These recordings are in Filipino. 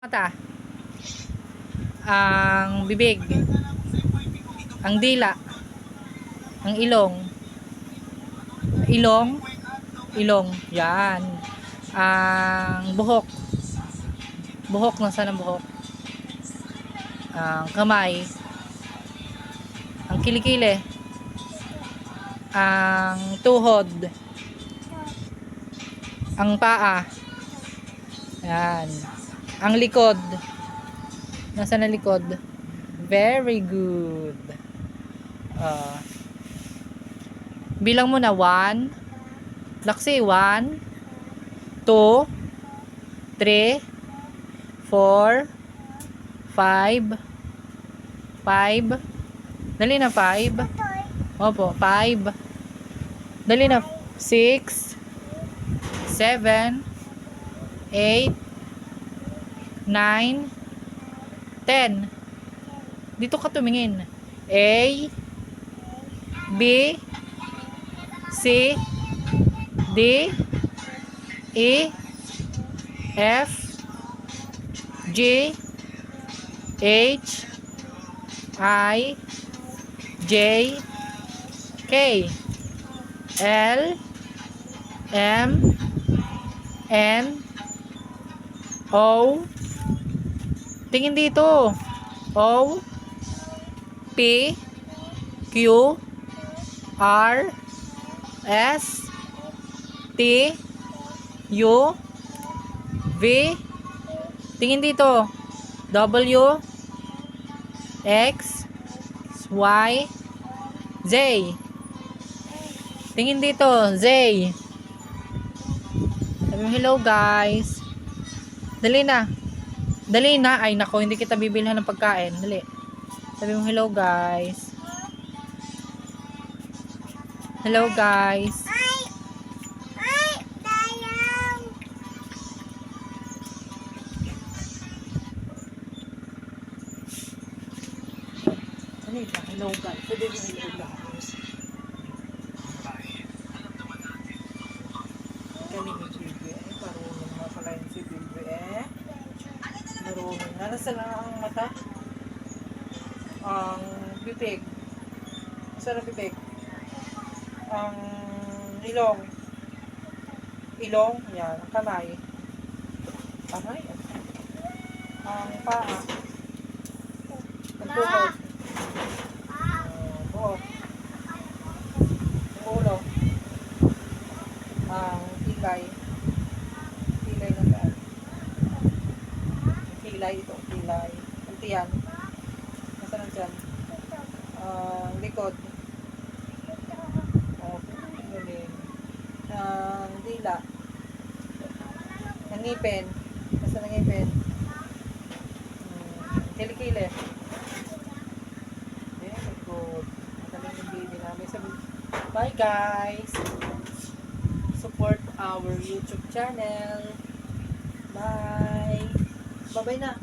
Mata, ang bibig, ang dila, ang ilong, yan. Ang buhok, nasaan ang buhok? Ang kamay, ang kilikili, ang tuhod, ang paa, yan. Ang likod, nasaan ang likod? Very good. Bilang mo na 1, laksi, 1, 2, 3, 4, 5, 5, dali na 5, opo, 5, dali na 6, 7, 8, 9, 10. Dito ka tumingin. A, B, C, D, E, F, G, H, I, J, K, L, M, N, O, tingin dito. O, P, Q, R, S, T, U, V, tingin dito. W, X, Y, Z, tingin dito. Z, sabi mo hello guys. Dali na. Dali na. Ay nako, hindi kita bibilhan ng pagkain. Dali. Sabi mo hello guys. Hello guys. Hello guys. Sabi mo hello guys. Kami ni Bibi. Marunong na pala yun si Bibi Marunong na. Nasaan ang mata? Ang bibig. Nasaan ang bibig? Ang ilong. Yan. Ang kamay. Ang paa. Ang tuhod. Buhok. Ang ulo. Ang kilay. Kilay na saan? Kilay. Ang tiyan. Nasaan ang tiyan? Ang likod. Ang dila. Ang ngipin. Nasaan ang ngipin? Kilikili. Very good. Magaling yung baby namin. Bye guys. Support our YouTube channel. Bye. Bye-bye na.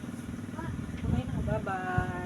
Bye-bye.